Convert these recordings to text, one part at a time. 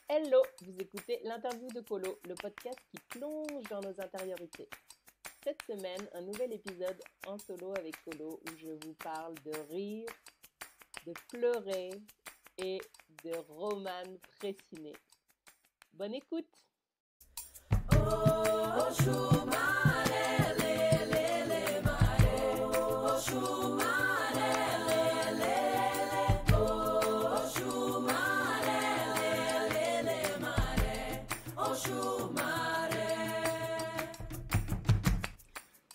Hello, vous écoutez l'interview de Colo, le podcast qui plonge dans nos intériorités. Cette semaine, un nouvel épisode en solo avec Colo où je vous parle de rire, de pleurer et de romans précinés. Bonne écoute!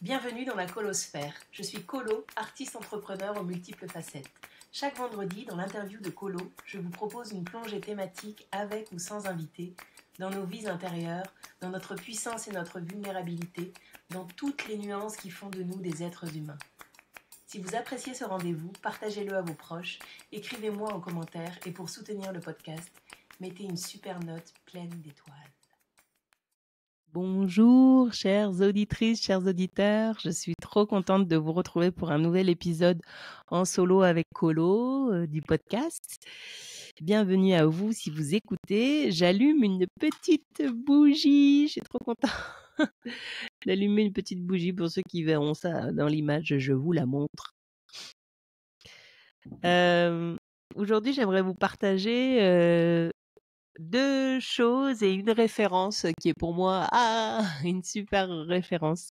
Bienvenue dans la Colosphère. Je suis Colo, artiste entrepreneur aux multiples facettes. Chaque vendredi, dans l'interview de Colo, je vous propose une plongée thématique avec ou sans invité, dans nos vies intérieures, dans notre puissance et notre vulnérabilité, dans toutes les nuances qui font de nous des êtres humains. Si vous appréciez ce rendez-vous, partagez-le à vos proches, écrivez-moi en commentaire et pour soutenir le podcast, mettez une super note pleine d'étoiles. Bonjour, chères auditrices, chers auditeurs. Je suis trop contente de vous retrouver pour un nouvel épisode en solo avec Colo du podcast. Bienvenue à vous si vous écoutez. J'allume une petite bougie. Je suis trop contente d'allumer une petite bougie. Pour ceux qui verront ça dans l'image, je vous la montre. Aujourd'hui, j'aimerais vous partager deux choses et une référence qui est pour moi une super référence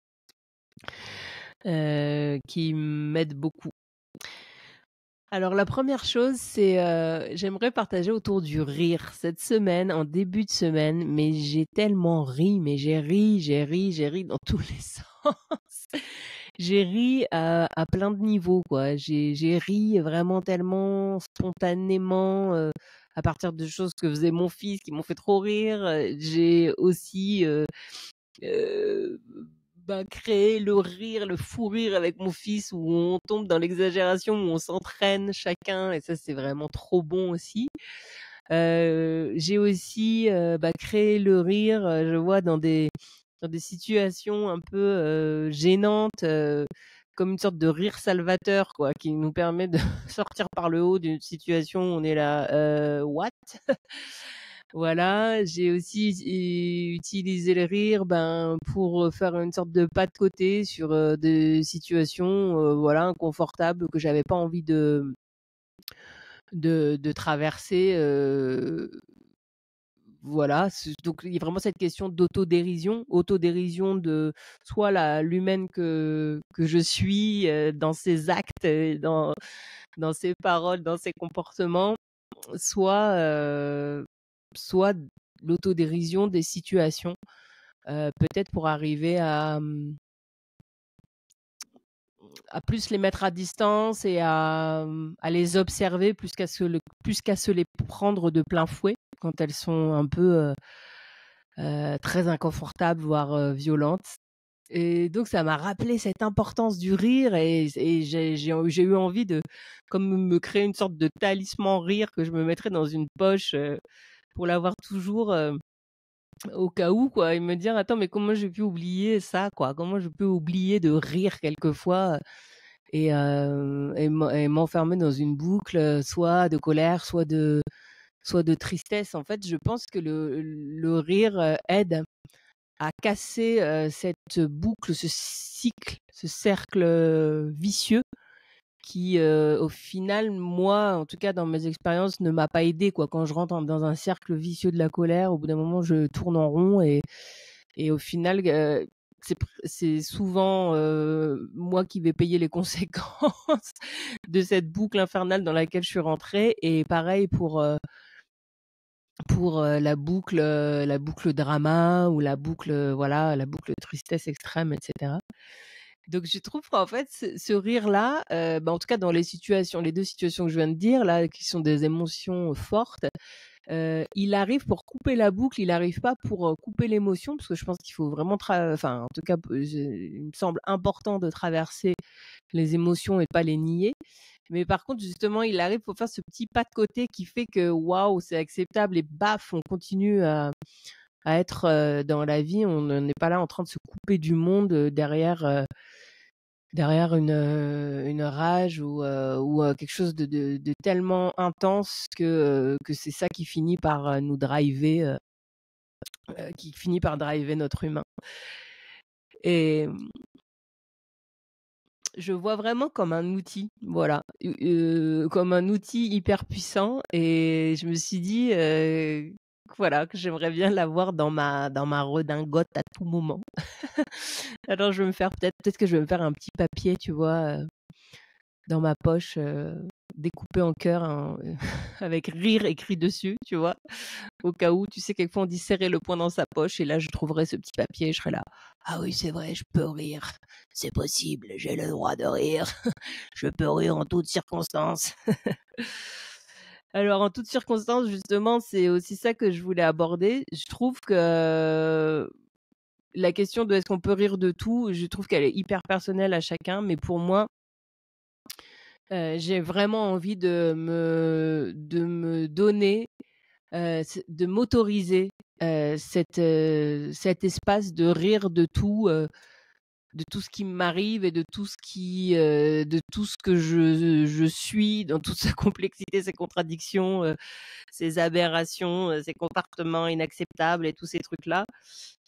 qui m'aide beaucoup. Alors la première chose, c'est j'aimerais partager autour du rire. Cette semaine, en début de semaine, mais j'ai tellement ri, mais j'ai ri dans tous les sens. J'ai ri à plein de niveaux, quoi. J'ai ri vraiment tellement spontanément à partir de choses que faisait mon fils qui m'ont fait trop rire. J'ai aussi créé le rire, le fou rire avec mon fils où on tombe dans l'exagération, où on s'entraîne chacun et ça c'est vraiment trop bon aussi. J'ai aussi créé le rire, je vois dans des situations un peu gênantes, comme une sorte de rire salvateur, quoi, qui nous permet de sortir par le haut d'une situation où on est là, what? Voilà, j'ai aussi utilisé le rire pour faire une sorte de pas de côté sur des situations voilà inconfortables que j'avais pas envie de traverser voilà, donc il y a vraiment cette question d'autodérision de soit l'humaine que je suis dans ses actes, dans ses paroles, dans ses comportements, soit l'autodérision des situations, peut-être pour arriver à plus les mettre à distance et à les observer plus qu'à se les prendre de plein fouet quand elles sont un peu très inconfortables, voire violentes. Et donc ça m'a rappelé cette importance du rire et j'ai eu envie de comme me créer une sorte de talisman rire que je me mettrais dans une poche pour l'avoir toujours au cas où, quoi, et me dire attends mais comment j'ai pu oublier ça, quoi, comment je peux oublier de rire quelquefois et m'enfermer dans une boucle soit de colère soit de tristesse. En fait je pense que le rire aide à casser cette boucle, ce cycle, ce cercle vicieux qui au final moi en tout cas dans mes expériences ne m'a pas aidé, quoi. Quand je rentre dans un cercle vicieux de la colère, au bout d'un moment je tourne en rond et au final c'est souvent moi qui vais payer les conséquences de cette boucle infernale dans laquelle je suis rentrée. Et pareil pour la boucle drama ou la boucle voilà, la boucle tristesse extrême, etc. Donc je trouve qu'en fait ce rire-là, en tout cas dans les deux situations que je viens de dire là, qui sont des émotions fortes, il arrive pour couper la boucle, il arrive pas pour couper l'émotion, parce que je pense qu'il faut vraiment en tout cas il me semble important de traverser les émotions et de pas les nier. Mais par contre justement il arrive pour faire ce petit pas de côté qui fait que waouh c'est acceptable et baf on continue à être dans la vie, on n'est pas là en train de se couper du monde derrière derrière une rage ou quelque chose de tellement intense que c'est ça qui finit par nous driver, qui finit par driver notre humain. Et je vois vraiment comme un outil, voilà, comme un outil hyper puissant. Et je me suis dit, voilà, que j'aimerais bien l'avoir dans ma redingote à tout moment. Alors je vais me faire peut-être que je vais me faire un petit papier, tu vois, dans ma poche, découpé en cœur, hein, avec rire écrit dessus, tu vois? Au cas où, tu sais, quelquefois on dit serrer le poing dans sa poche et là je trouverai ce petit papier et je serai là: «Ah oui, c'est vrai, je peux rire. C'est possible, j'ai le droit de rire. Je peux rire en toutes circonstances.» Alors en toutes circonstances, justement, c'est aussi ça que je voulais aborder. Je trouve que la question de est-ce qu'on peut rire de tout, je trouve qu'elle est hyper personnelle à chacun, mais pour moi, j'ai vraiment envie de me donner, de m'autoriser, cet espace de rire de tout ce qui m'arrive et de tout ce que je suis dans toute sa complexité, ses contradictions, ses aberrations, ses comportements inacceptables et tous ces trucs-là.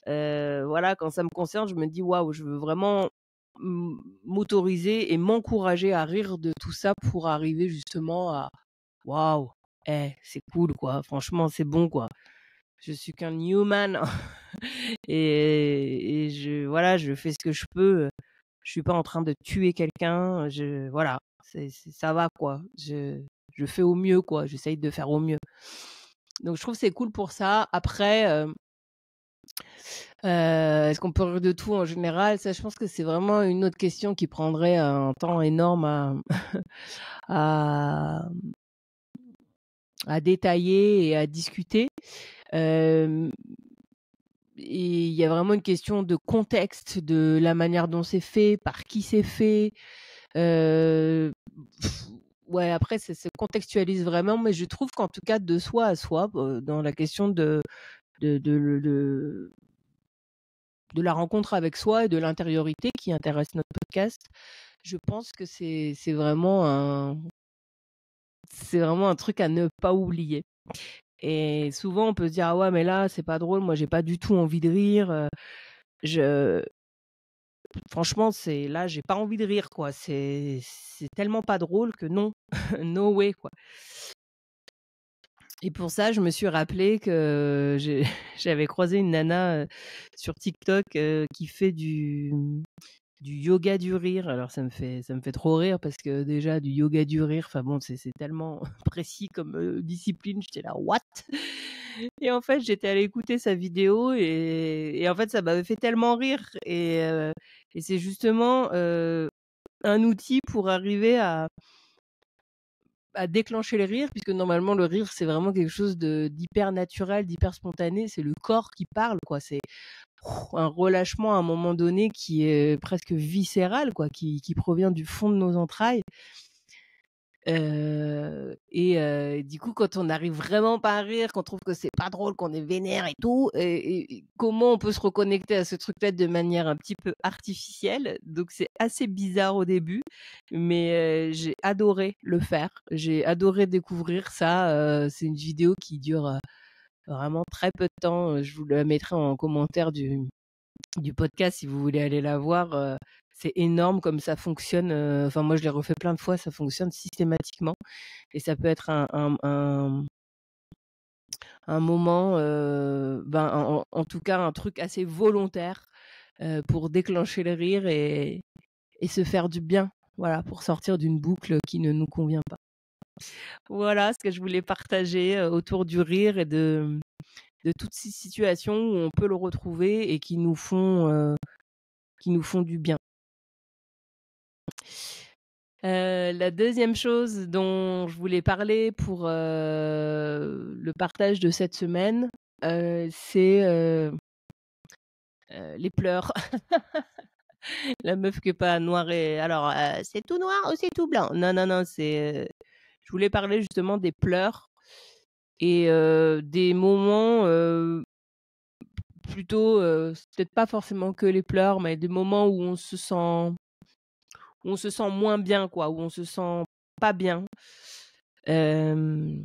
Voilà, quand ça me concerne, je me dis: «Waouh, je veux vraiment m'autoriser et m'encourager à rire de tout ça pour arriver justement à waouh, c'est cool quoi, franchement c'est bon quoi. Je suis qu'un human et voilà, je fais ce que je peux, je suis pas en train de tuer quelqu'un, voilà, ça va quoi. Je fais au mieux quoi, j'essaye de faire au mieux. Donc je trouve que c'est cool pour ça. Après, est-ce qu'on peut rire de tout en général? Ça, je pense que c'est vraiment une autre question qui prendrait un temps énorme à à à détailler et à discuter. Hem Et il y a vraiment une question de contexte, de la manière dont c'est fait, par qui c'est fait. Heu, ouais, après ça se contextualise vraiment, mais je trouve qu'en tout cas de soi à soi, dans la question de de de de la rencontre avec soi et de l'intériorité qui intéresse notre podcast, je pense que c'est vraiment un truc à ne pas oublier. Et souvent on peut se dire: «Ah ouais, mais là, c'est pas drôle, moi j'ai pas du tout envie de rire, je franchement, c'est là, j'ai pas envie de rire, quoi. C'est tellement pas drôle que non, no way, quoi.» Et pour ça, je me suis rappelé que j'avais croisé une nana, sur TikTok, qui fait du yoga du rire. Alors ça me fait trop rire parce que déjà du yoga du rire, enfin bon, c'est tellement précis comme, discipline. J'étais là: «What?» Et en fait, j'étais allée écouter sa vidéo et en fait, ça m'avait fait tellement rire et c'est justement, un outil pour arriver à déclencher le rire puisque normalement le rire, c'est vraiment quelque chose d'hyper naturel, d'hyper spontané. C'est le corps qui parle, quoi. C'est un relâchement à un moment donné qui est presque viscéral, quoi, qui provient du fond de nos entrailles. Du coup, quand on n'arrive vraiment pas à rire, qu'on trouve que c'est pas drôle, qu'on est vénère et tout, et comment on peut se reconnecter à ce truc-là de manière un petit peu artificielle? Donc c'est assez bizarre au début, mais j'ai adoré le faire. J'ai adoré découvrir ça, c'est une vidéo qui dure, vraiment très peu de temps, je vous la mettrai en commentaire du podcast si vous voulez aller la voir, c'est énorme comme ça fonctionne, enfin moi je l'ai refait plein de fois, ça fonctionne systématiquement et ça peut être un moment, ben, en tout cas un truc assez volontaire, pour déclencher le rire et se faire du bien, voilà, pour sortir d'une boucle qui ne nous convient pas. Voilà ce que je voulais partager, autour du rire et de toutes ces situations où on peut le retrouver et qui nous font du bien. La deuxième chose dont je voulais parler pour, le partage de cette semaine, c'est, les pleurs. La meuf qui est pas noire et alors, c'est tout noir ou c'est tout blanc? Non, non, non, je voulais parler justement des pleurs et des moments, plutôt, c'est peut-être pas forcément que les pleurs, mais des moments où on se sent on se sent moins bien, quoi, où on se sent pas bien. Hem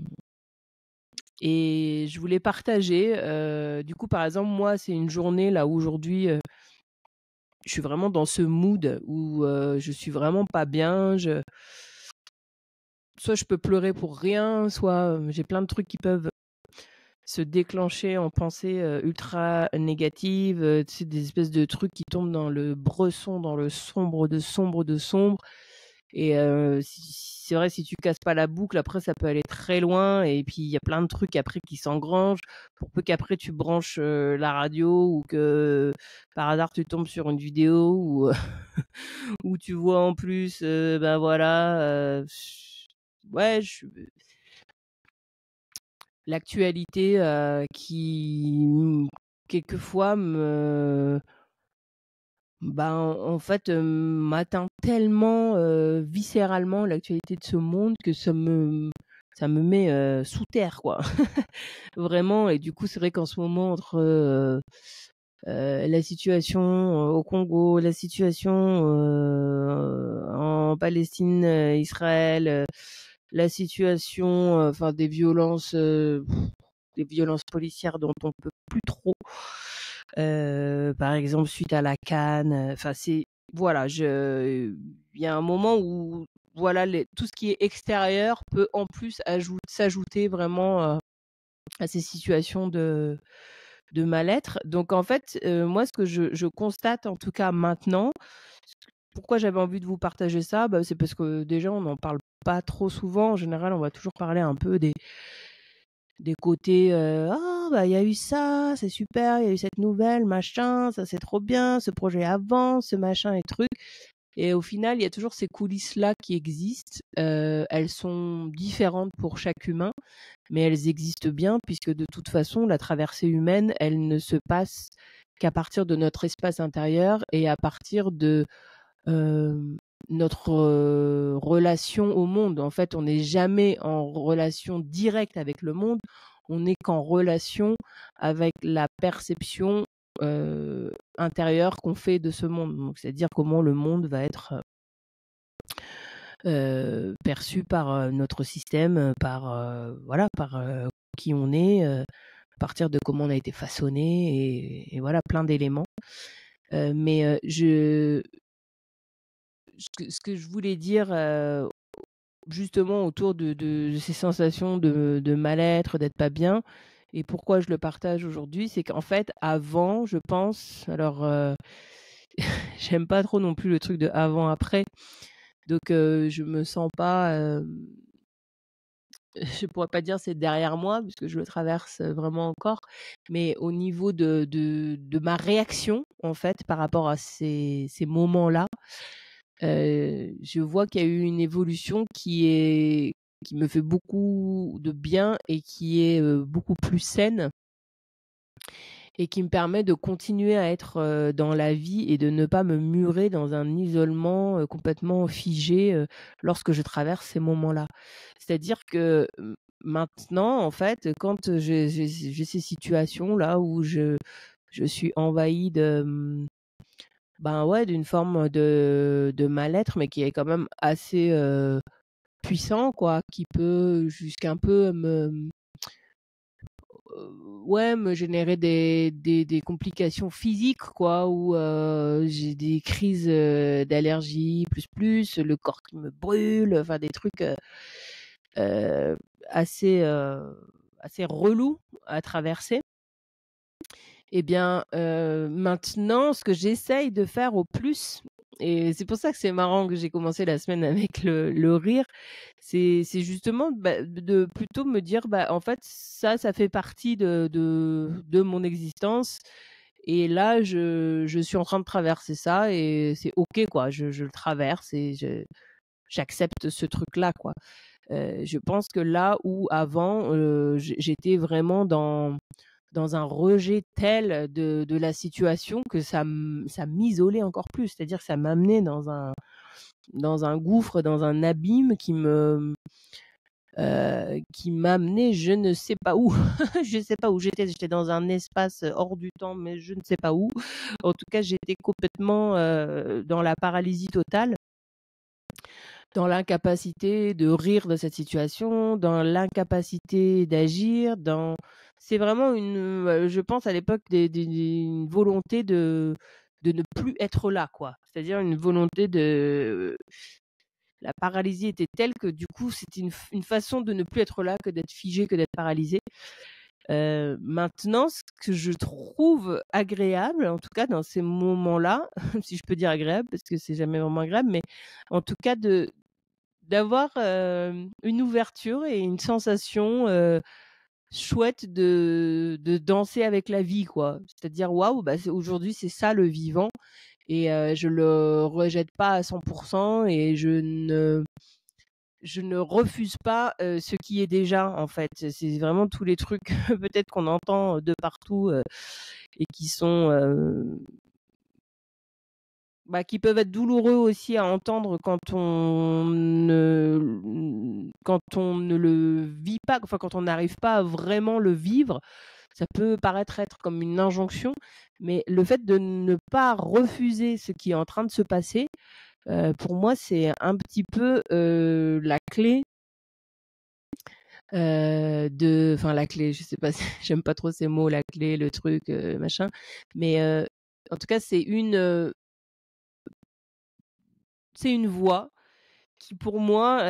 Et je voulais partager, du coup, par exemple, moi, c'est une journée là, où aujourd'hui, je suis vraiment dans ce mood où, je suis vraiment pas bien. Soit je peux pleurer pour rien, soit, j'ai plein de trucs qui peuvent se déclencher en pensées, ultra négatives, tu sais, des espèces de trucs qui tombent dans le bresson, dans le sombre de sombre de sombre. Et c'est vrai, si tu casses pas la boucle, après ça peut aller très loin, et puis il y a plein de trucs après qui s'engrangent. Pour peu qu'après tu branches, la radio, ou que par hasard tu tombes sur une vidéo où, où tu vois en plus, ben voilà, ouais, l'actualité, qui, quelquefois en fait, m'atteint tellement, viscéralement, l'actualité de ce monde, que ça me met, sous terre, quoi. Vraiment. Et du coup, c'est vrai qu'en ce moment, entre, la situation, au Congo, la situation, en Palestine, Israël, la situation, enfin des violences policières dont on peut plus trop. Par exemple, suite à la CAN, enfin c'est voilà, il y a un moment où voilà, tout ce qui est extérieur peut en plus s'ajouter vraiment, à ces situations de mal-être. Donc en fait, moi ce que je constate, en tout cas maintenant, pourquoi j'avais envie de vous partager ça? Bah, c'est parce que déjà on n'en parle pas trop souvent. En général, on va toujours parler un peu des côtés, «Ah bah, il y a eu ça, c'est super, il y a eu cette nouvelle, machin, ça c'est trop bien, ce projet avance, ce machin et truc». Et au final, il y a toujours ces coulisses-là qui existent. Elles sont différentes pour chaque humain, mais elles existent bien, puisque de toute façon, la traversée humaine, elle ne se passe qu'à partir de notre espace intérieur, et à partir de, notre, relation au monde. En fait, on n'est jamais en relation directe avec le monde, on n'est qu'en relation avec la perception, intérieure qu'on fait de ce monde. Donc c'est-à-dire comment le monde va être, perçu par, notre système, par, voilà, par, qui on est, à partir de comment on a été façonné, et voilà, plein d'éléments. Mais, ce que je voulais dire, justement autour de ces sensations de mal-être, d'être pas bien, et pourquoi je le partage aujourd'hui, c'est qu'en fait, avant, je pense, alors, j'aime pas trop non plus le truc de avant-après, donc je me sens pas, je pourrais pas dire c'est derrière moi, puisque je le traverse, vraiment encore, mais au niveau de ma réaction, en fait, par rapport à ces moments-là, je vois qu'il y a eu une évolution qui me fait beaucoup de bien, et qui est, beaucoup plus saine, et qui me permet de continuer à être, dans la vie, et de ne pas me murer dans un isolement, complètement figé, lorsque je traverse ces moments-là. C'est-à-dire que, maintenant, en fait, quand j'ai ces situations-là où je suis envahie de, ben, ouais, d'une forme de mal-être, mais qui est quand même assez, puissant, quoi, qui peut jusqu'à un peu ouais, me générer des complications physiques, quoi, où, j'ai des crises, d'allergie plus, le corps qui me brûle, enfin des trucs, heu, assez, assez relous à traverser. Eh bien, maintenant, ce que j'essaye de faire au plus, et c'est pour ça que c'est marrant que j'ai commencé la semaine avec le rire, c'est justement, bah, de plutôt me dire: «Bah, en fait, ça fait partie de mon existence, et là, je suis en train de traverser ça, et c'est OK, quoi. Je le traverse, et j'accepte ce truc-là, quoi». Je pense que là où avant, j'étais vraiment dans un rejet tel de la situation, que ça m'isolait encore plus. C'est-à-dire que ça m'amenait dans un gouffre, dans un abîme qui m'amenait je ne sais pas où. Je ne sais pas où j'étais. J'étais dans un espace hors du temps, mais je ne sais pas où. En tout cas, j'étais complètement, dans la paralysie totale. dans l'incapacité de rire de cette situation, dans l'incapacité d'agir, c'est vraiment je pense à l'époque une volonté de ne plus être là, quoi. C'est-à-dire une volonté la paralysie était telle que du coup, c'était une façon de ne plus être là que d'être figé, que d'être paralysé. Maintenant, ce que je trouve agréable, en tout cas dans ces moments-là, si je peux dire agréable, parce que c'est jamais vraiment agréable, mais en tout cas d'avoir une ouverture et une sensation chouette de danser avec la vie, quoi. C'est-à-dire, waouh, bah, aujourd'hui, c'est ça le vivant. Et je le rejette pas à 100% et je ne refuse pas ce qui est déjà, en fait. C'est vraiment tous les trucs peut-être qu'on entend de partout et qui sont qui peuvent être douloureux aussi à entendre quand on ne le vit pas, enfin quand on n'arrive pas à vraiment le vivre. Ça peut paraître être comme une injonction, mais le fait de ne pas refuser ce qui est en train de se passer, pour moi, c'est un petit peu la clé enfin la clé, je sais pas, j'aime pas trop ces mots, la clé, le truc, machin, mais en tout cas, c'est une voie qui, pour moi,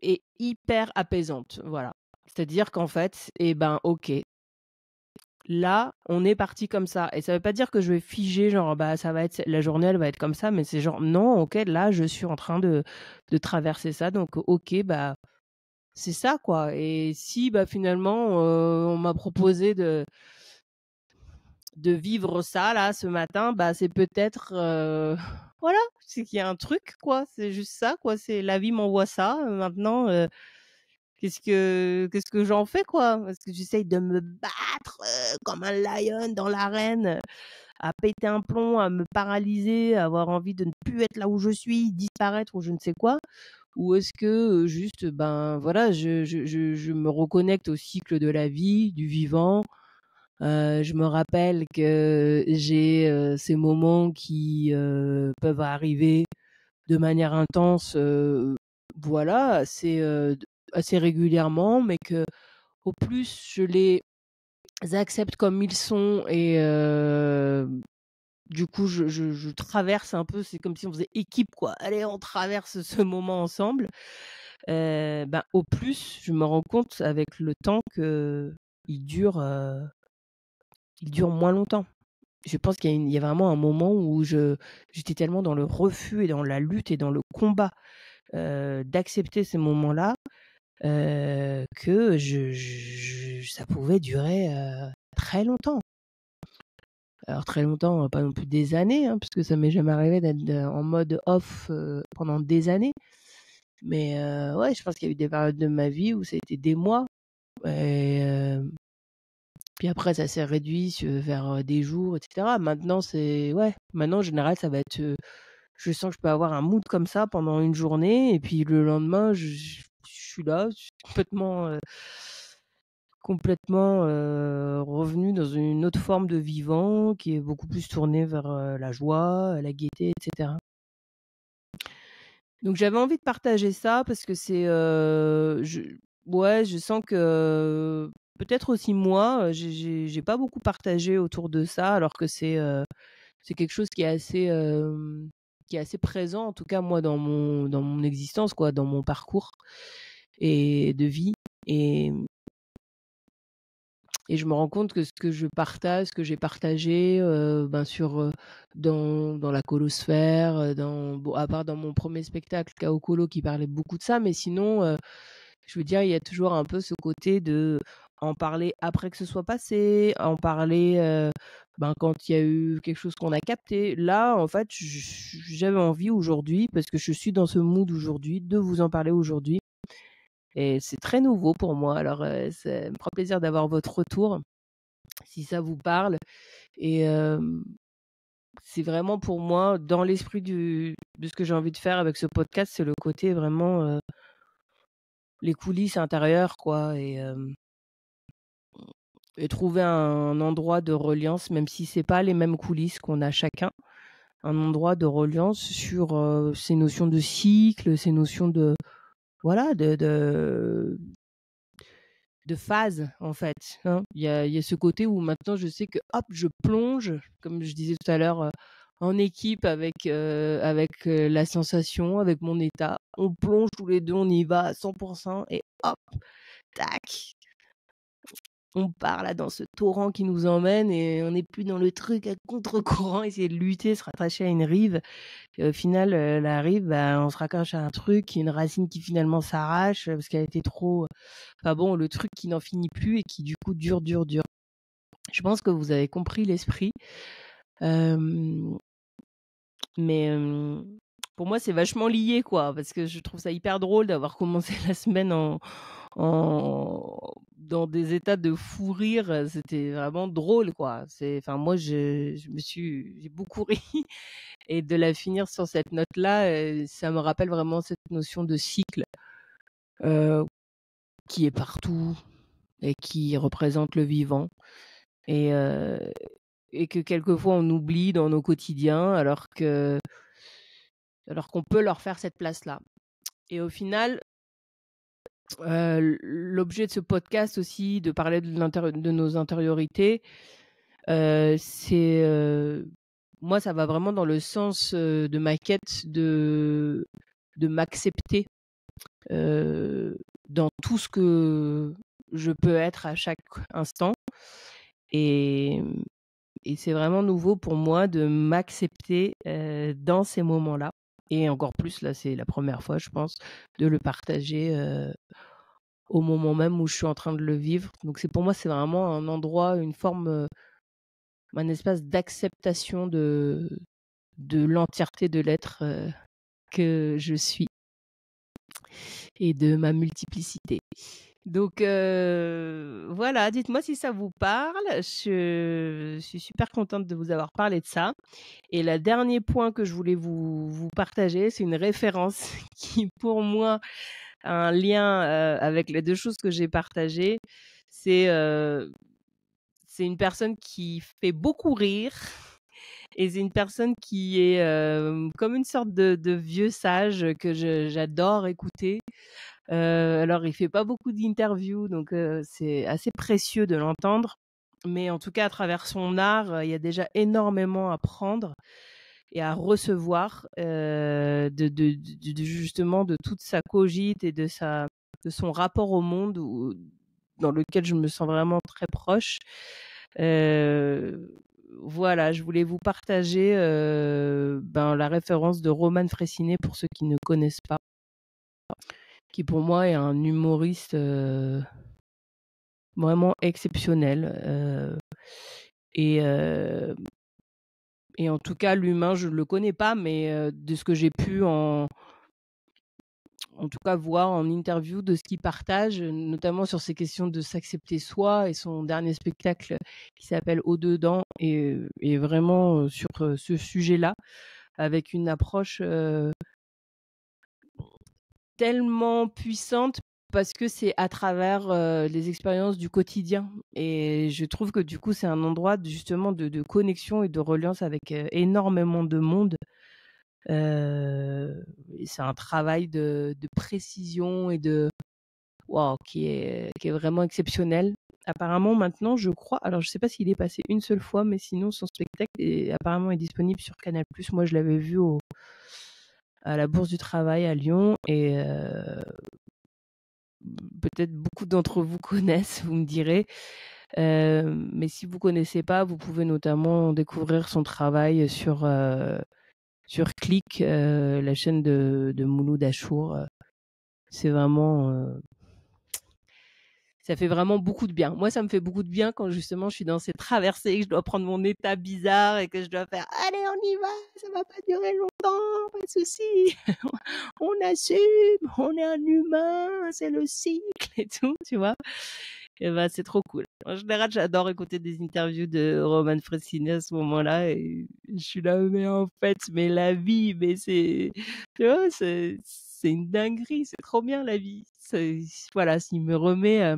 est hyper apaisante. Voilà. C'est-à-dire qu'en fait, eh ben, ok, là, on est parti comme ça. Et ça veut pas dire que je vais figer, genre, bah, ça va être, la journée, elle va être comme ça, mais c'est genre, non, ok, là, je suis en train de traverser ça. Donc, ok, bah, c'est ça, quoi. Et si, bah, finalement, on m'a proposé de vivre ça, là, ce matin, bah, c'est peut-être, voilà, c'est qu'il y a un truc, quoi. C'est juste ça, quoi. C'est la vie m'envoie ça. Maintenant, qu'est-ce que j'en fais, quoi? Parce que j'essaye de me battre comme un lion dans l'arène, à péter un plomb, à me paralyser, à avoir envie de ne plus être là où je suis, disparaître ou je ne sais quoi. Ou est-ce que juste, ben voilà, je me reconnecte au cycle de la vie, du vivant. Je me rappelle que j'ai ces moments qui peuvent arriver de manière intense, voilà, assez régulièrement, mais que au plus je les accepte comme ils sont et du coup je traverse un peu, c'est comme si on faisait équipe, quoi. Allez, on traverse ce moment ensemble. Ben, au plus je me rends compte avec le temps qu'il dure, il dure moins longtemps. Je pense qu'il y a vraiment un moment où j'étais tellement dans le refus et dans la lutte et dans le combat d'accepter ces moments-là que ça pouvait durer très longtemps. Alors très longtemps, pas non plus des années, hein, parce que ça m'est jamais arrivé d'être en mode off pendant des années. Mais ouais, je pense qu'il y a eu des périodes de ma vie où ça a été des mois. Et puis après, ça s'est réduit vers des jours, etc. Maintenant, maintenant, en général, ça va être. Je sens que je peux avoir un mood comme ça pendant une journée, et puis le lendemain, je suis là, je suis complètement revenue dans une autre forme de vivant qui est beaucoup plus tournée vers la joie, la gaieté, etc. Donc j'avais envie de partager ça parce que ouais, je sens que peut-être aussi moi, j'ai pas beaucoup partagé autour de ça, alors que c'est quelque chose qui est assez présent, en tout cas moi dans mon existence, quoi, dans mon parcours et de vie. Et je me rends compte que ce que je partage, ce que j'ai partagé, dans la colosphère, à part dans mon premier spectacle Chaos Colo qui parlait beaucoup de ça, mais sinon, je veux dire, il y a toujours un peu ce côté de en parler après que ce soit passé, en parler quand il y a eu quelque chose qu'on a capté. Là, en fait, j'avais envie aujourd'hui, parce que je suis dans ce mood aujourd'hui, de vous en parler aujourd'hui. Et c'est très nouveau pour moi. Alors, ça me fera plaisir d'avoir votre retour, si ça vous parle. Et c'est vraiment pour moi, dans l'esprit de ce que j'ai envie de faire avec ce podcast, c'est le côté vraiment les coulisses intérieures, quoi. Et trouver un endroit de reliance, même si c'est pas les mêmes coulisses qu'on a chacun. un endroit de reliance sur ces notions de cycle, ces notions de voilà de phase en fait. Hein. Il y a ce côté où maintenant je sais que hop, je plonge, comme je disais tout à l'heure, en équipe avec la sensation, avec mon état. On plonge tous les deux, on y va à 100% et hop, tac, on part là dans ce torrent qui nous emmène et on n'est plus dans le truc à contre-courant, essayer de lutter, se rattacher à une rive. Et au final, la rive, bah, on se raccroche à un truc, une racine qui finalement s'arrache parce qu'elle était trop. Enfin bon, le truc qui n'en finit plus et qui du coup dure, dure, dure. Je pense que vous avez compris l'esprit. Mais pour moi, c'est vachement lié, quoi, parce que je trouve ça hyper drôle d'avoir commencé la semaine dans des états de fou rire. C'était vraiment drôle, quoi. Enfin, moi, j'ai beaucoup ri. Et de la finir sur cette note-là, ça me rappelle vraiment cette notion de cycle qui est partout et qui représente le vivant. Et que quelquefois on oublie dans nos quotidiens alors qu'on peut leur faire cette place-là. Et au final, l'objet de ce podcast aussi, de parler de nos intériorités, c'est moi, ça va vraiment dans le sens de ma quête de m'accepter dans tout ce que je peux être à chaque instant. Et c'est vraiment nouveau pour moi de m'accepter dans ces moments-là. Et encore plus, là, c'est la première fois, je pense, de le partager au moment même où je suis en train de le vivre. Donc pour moi, c'est vraiment un endroit, une forme, un espace d'acceptation de l'entièreté de l'être que je suis et de ma multiplicité. Donc voilà, dites-moi si ça vous parle. Je suis super contente de vous avoir parlé de ça. Et le dernier point que je voulais vous partager, c'est une référence qui, pour moi, a un lien avec les deux choses que j'ai partagées. C'est une personne qui fait beaucoup rire et c'est une personne qui est comme une sorte de vieux sage que j'adore écouter. Alors, il fait pas beaucoup d'interviews, donc c'est assez précieux de l'entendre. Mais en tout cas, à travers son art, il y a déjà énormément à prendre et à recevoir justement de toute sa cogite et de son rapport au monde dans lequel je me sens vraiment très proche. Voilà, je voulais vous partager la référence de Roman Frécinet pour ceux qui ne connaissent pas, qui pour moi est un humoriste vraiment exceptionnel. Et en tout cas, l'humain, je ne le connais pas, mais de ce que j'ai pu en tout cas voir en interview de ce qu'il partage, notamment sur ces questions de s'accepter soi, et son dernier spectacle qui s'appelle Au-dedans est vraiment sur ce sujet-là, avec une approche tellement puissante parce que c'est à travers les expériences du quotidien. Et je trouve que du coup, c'est un endroit justement de connexion et de reliance avec énormément de monde. Et c'est un travail de précision et qui est vraiment exceptionnel. Apparemment, maintenant, je crois, alors je sais pas s'il est passé une seule fois, mais sinon, son spectacle apparemment est disponible sur Canal+. Moi, je l'avais vu à la Bourse du Travail à Lyon, et peut-être beaucoup d'entre vous connaissent, vous me direz. Mais si vous connaissez pas, vous pouvez notamment découvrir son travail sur Click, la chaîne de Mouloud Achour. C'est vraiment ça fait vraiment beaucoup de bien. Moi, ça me fait beaucoup de bien quand justement je suis dans ces traversées, que je dois prendre mon état bizarre et que je dois faire « Allez, on y va, ça va pas durer longtemps, pas de souci, on assume, on est un humain, c'est le cycle et tout, tu vois ?» Et ben, c'est trop cool. En général, j'adore écouter des interviews de Roman Frécinet à ce moment-là, et je suis là, mais en fait, mais la vie, mais c'est, tu vois, c'est une dinguerie, c'est trop bien la vie. Voilà, s'il me remet,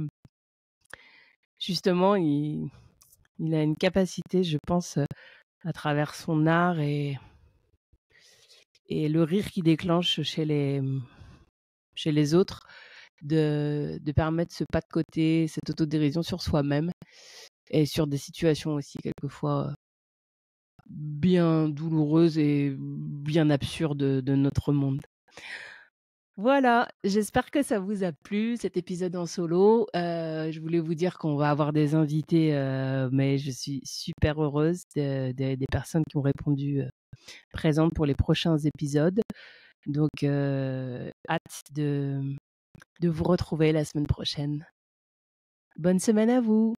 justement, il a une capacité, je pense, à travers son art et et le rire qui déclenche chez les autres, de permettre ce pas de côté, cette autodérision sur soi-même et sur des situations aussi quelquefois bien douloureuses et bien absurdes de notre monde. Voilà, j'espère que ça vous a plu cet épisode en solo. Je voulais vous dire qu'on va avoir des invités, mais je suis super heureuse des personnes qui ont répondu présentes pour les prochains épisodes. Donc, hâte de vous retrouver la semaine prochaine. Bonne semaine à vous!